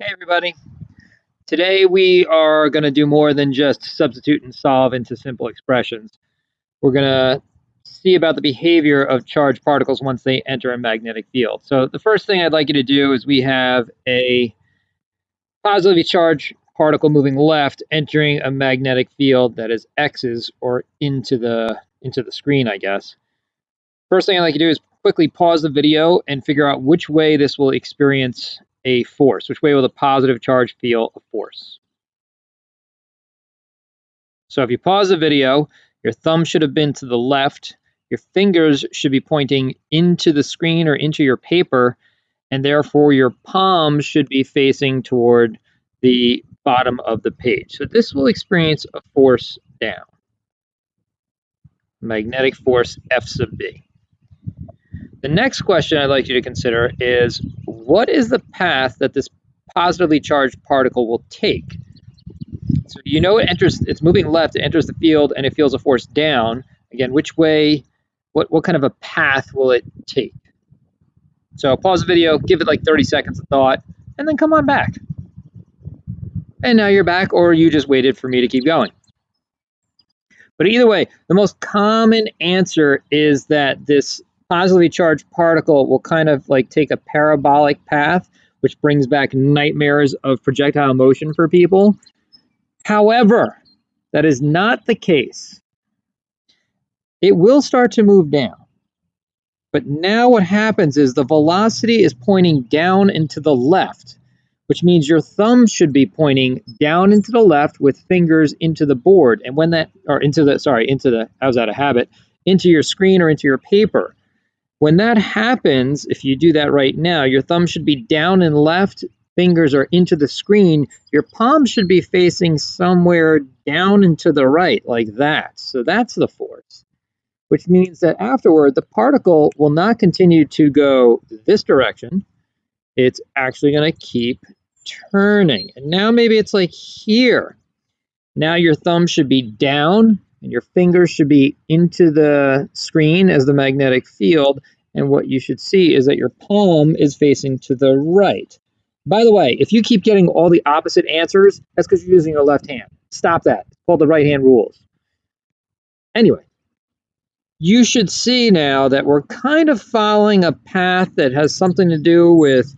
Hey everybody. Today we are going to do more than just substitute and solve into simple expressions. We're going to see about the behavior of charged particles once they enter a magnetic field. So the first thing I'd like you to do is we have a positively charged particle moving left entering a magnetic field that is X's or into the screen, I guess. First thing I'd like you to do is quickly pause the video and figure out which way this will experience a force. Which way will the positive charge feel a force? So if you pause the video, your thumb should have been to the left, your fingers should be pointing into the screen or into your paper, and therefore your palm should be facing toward the bottom of the page. So this will experience a force down. Magnetic force F sub B. The next question I'd like you to consider is, what is the path that this positively charged particle will take? So you know it's moving left, it enters the field, and it feels a force down. Again, which way, what kind of a path will it take? So pause the video, give it like 30 seconds of thought, and then come on back. And now you're back, or you just waited for me to keep going. But either way, the most common answer is that this positively charged particle will kind of like take a parabolic path, which brings back nightmares of projectile motion for people. However, that is not the case. It will start to move down. But now what happens is the velocity is pointing down and to the left, which means your thumb should be pointing down and to the left with fingers into the board. And when that, or into the, I was out of habit, into your screen or into your paper. When that happens, if you do that right now, your thumb should be down and left, fingers are into the screen, your palm should be facing somewhere down and to the right, like that. So that's the force, which means that afterward, the particle will not continue to go this direction. It's actually going to keep turning. And now maybe it's like here. Now your thumb should be down, and your fingers should be into the screen as the magnetic field. And what you should see is that your palm is facing to the right. By the way, if you keep getting all the opposite answers, that's because you're using your left hand. Stop that. It's called the right hand rules. Anyway, you should see now that we're kind of following a path that has something to do with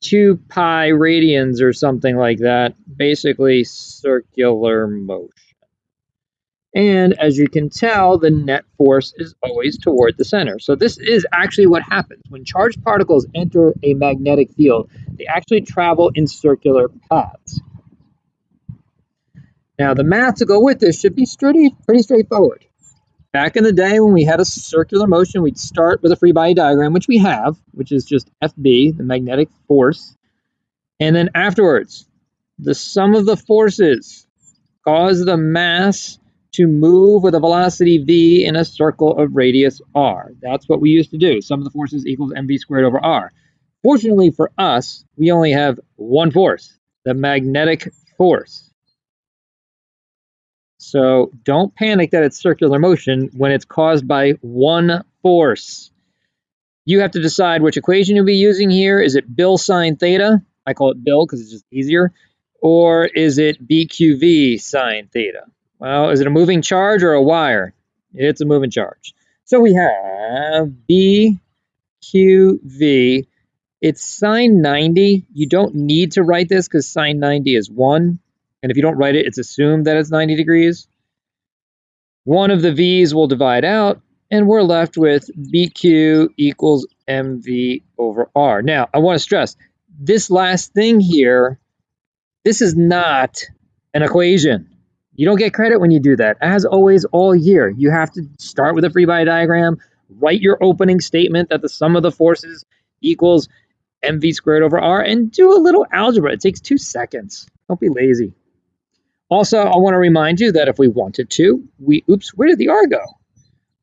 2 pi radians or something like that, basically circular motion. And as you can tell, the net force is always toward the center. So this is actually what happens. When charged particles enter a magnetic field, they actually travel in circular paths. Now, the math to go with this should be pretty straightforward. Back in the day when we had a circular motion, we'd start with a free body diagram, which we have, which is just FB, the magnetic force. And then afterwards, the sum of the forces cause the mass to move with a velocity v in a circle of radius r. That's what we used to do. Sum of the forces equals mv squared over r. Fortunately for us, we only have one force, the magnetic force. So don't panic that it's circular motion when it's caused by one force. You have to decide which equation you'll be using here. Is it Bill sine theta? I call it Bill because it's just easier. Or is it BQV sine theta? Well, is it a moving charge or a wire? It's a moving charge. So we have BQV. It's sine 90. You don't need to write this because sine 90 is 1. And if you don't write it, it's assumed that it's 90 degrees. One of the V's will divide out, and we're left with BQ equals MV over R. Now, I want to stress, this last thing here, this is not an equation. You don't get credit when you do that. As always, all year, you have to start with a free body diagram, write your opening statement that the sum of the forces equals mv squared over r, and do a little algebra. It takes 2 seconds. Don't be lazy. Also, I want to remind you that if we wanted to, where did the r go?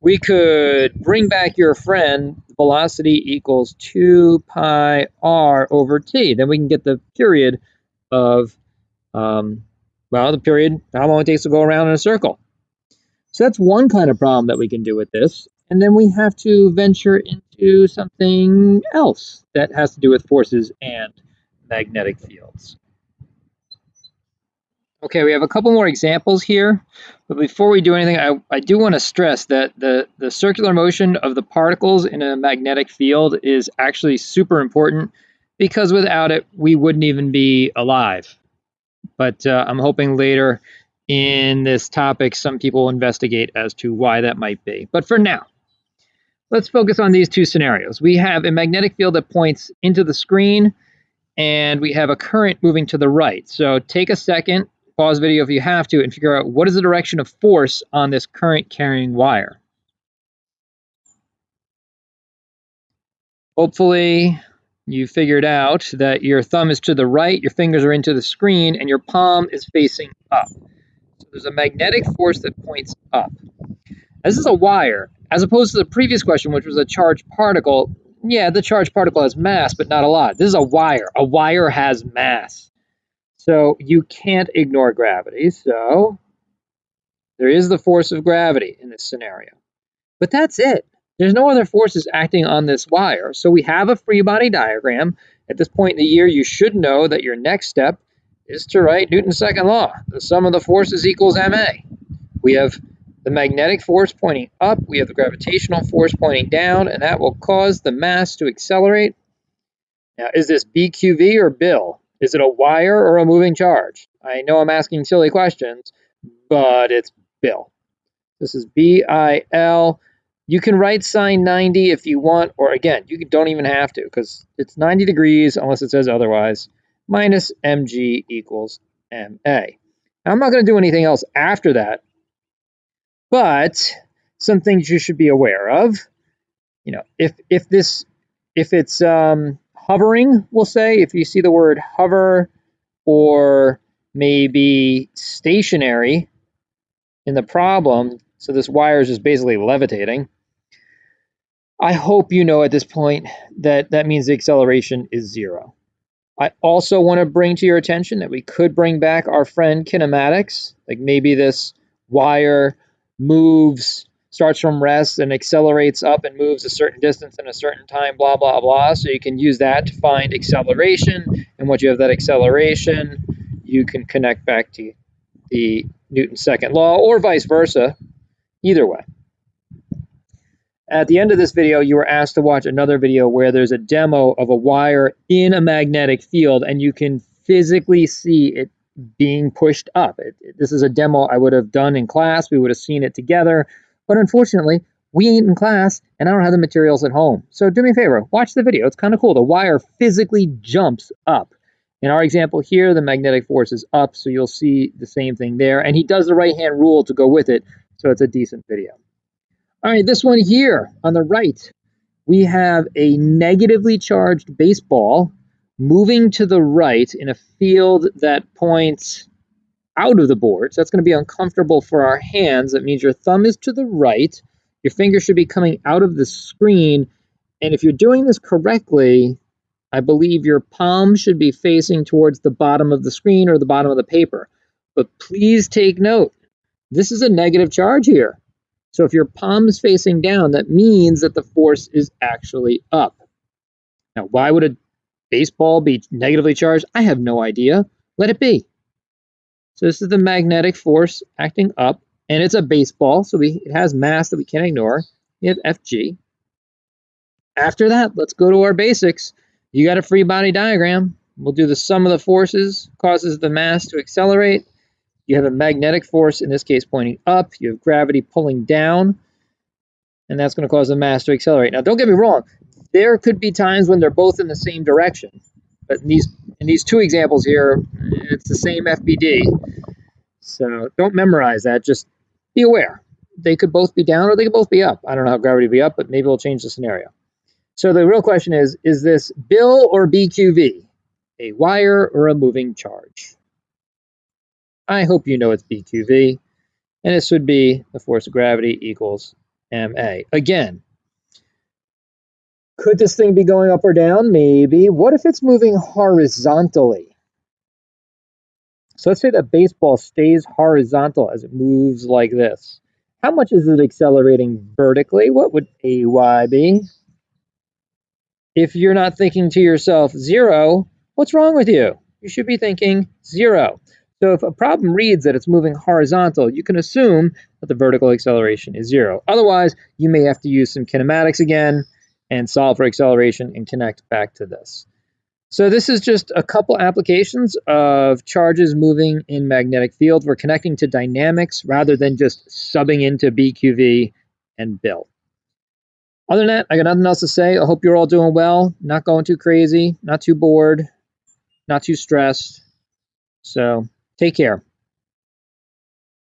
We could bring back your friend, velocity equals 2 pi r over t. Then we can get the period of the period, how long it takes to go around in a circle. So that's one kind of problem that we can do with this. And then we have to venture into something else that has to do with forces and magnetic fields. Okay, we have a couple more examples here, but before we do anything, I do want to stress that the circular motion of the particles in a magnetic field is actually super important, because without it, we wouldn't even be alive. But I'm hoping later in this topic, some people will investigate as to why that might be. But for now, let's focus on these two scenarios. We have a magnetic field that points into the screen, and we have a current moving to the right. So take a second, pause video if you have to, and figure out what is the direction of force on this current carrying wire. Hopefully you figured out that your thumb is to the right, your fingers are into the screen, and your palm is facing up. So there's a magnetic force that points up. This is a wire, as opposed to the previous question, which was a charged particle. Yeah, the charged particle has mass, but not a lot. This is a wire. A wire has mass. So you can't ignore gravity. So there is the force of gravity in this scenario. But that's it. There's no other forces acting on this wire. So we have a free body diagram. At this point in the year, you should know that your next step is to write Newton's second law. The sum of the forces equals ma. We have the magnetic force pointing up. We have the gravitational force pointing down, and that will cause the mass to accelerate. Now, is this BQV or Bill? Is it a wire or a moving charge? I know I'm asking silly questions, but it's Bill. This is BIL. You can write sine 90 if you want, or again, you don't even have to, because it's 90 degrees unless it says otherwise, minus mg equals ma. Now, I'm not going to do anything else after that, but some things you should be aware of. You know, if it's hovering, we'll say, if you see the word hover or maybe stationary in the problem, so this wire is just basically levitating, I hope you know at this point that that means the acceleration is 0. I also want to bring to your attention that we could bring back our friend kinematics, like maybe this wire moves, starts from rest and accelerates up and moves a certain distance in a certain time, blah, blah, blah. So you can use that to find acceleration. And once you have that acceleration, you can connect back to the Newton's second law, or vice versa, either way. At the end of this video, you were asked to watch another video where there's a demo of a wire in a magnetic field, and you can physically see it being pushed up. This is a demo I would have done in class. We would have seen it together. But unfortunately, we ain't in class, and I don't have the materials at home. So do me a favor, watch the video. It's kind of cool. The wire physically jumps up. In our example here, the magnetic force is up, so you'll see the same thing there. And he does the right-hand rule to go with it, so it's a decent video. All right, this one here on the right, we have a negatively charged baseball moving to the right in a field that points out of the board. So that's going to be uncomfortable for our hands. That means your thumb is to the right. Your finger should be coming out of the screen. And if you're doing this correctly, I believe your palm should be facing towards the bottom of the screen or the bottom of the paper. But please take note, this is a negative charge here. So if your palm is facing down, that means that the force is actually up. Now, why would a baseball be negatively charged? I have no idea. Let it be. So this is the magnetic force acting up, and it's a baseball, so it has mass that we can't ignore. We have Fg. After that, let's go to our basics. You got a free body diagram. We'll do the sum of the forces causes the mass to accelerate. You have a magnetic force, in this case, pointing up. You have gravity pulling down, and that's going to cause the mass to accelerate. Now, don't get me wrong. There could be times when they're both in the same direction. But in these two examples here, it's the same FBD. So don't memorize that. Just be aware. They could both be down or they could both be up. I don't know how gravity would be up, but maybe we'll change the scenario. So the real question is this Bill or BQV? A wire or a moving charge? I hope you know it's BQV, and this would be the force of gravity equals ma. Again, could this thing be going up or down? Maybe. What if it's moving horizontally? So let's say that baseball stays horizontal as it moves like this. How much is it accelerating vertically? What would AY be? If you're not thinking to yourself 0, What's wrong with you? You should be thinking 0. So if a problem reads that it's moving horizontal, you can assume that the vertical acceleration is 0. Otherwise, you may have to use some kinematics again and solve for acceleration and connect back to this. So this is just a couple applications of charges moving in magnetic fields. We're connecting to dynamics rather than just subbing into BQV and Bill. Other than that, I got nothing else to say. I hope you're all doing well, not going too crazy, not too bored, not too stressed. So take care.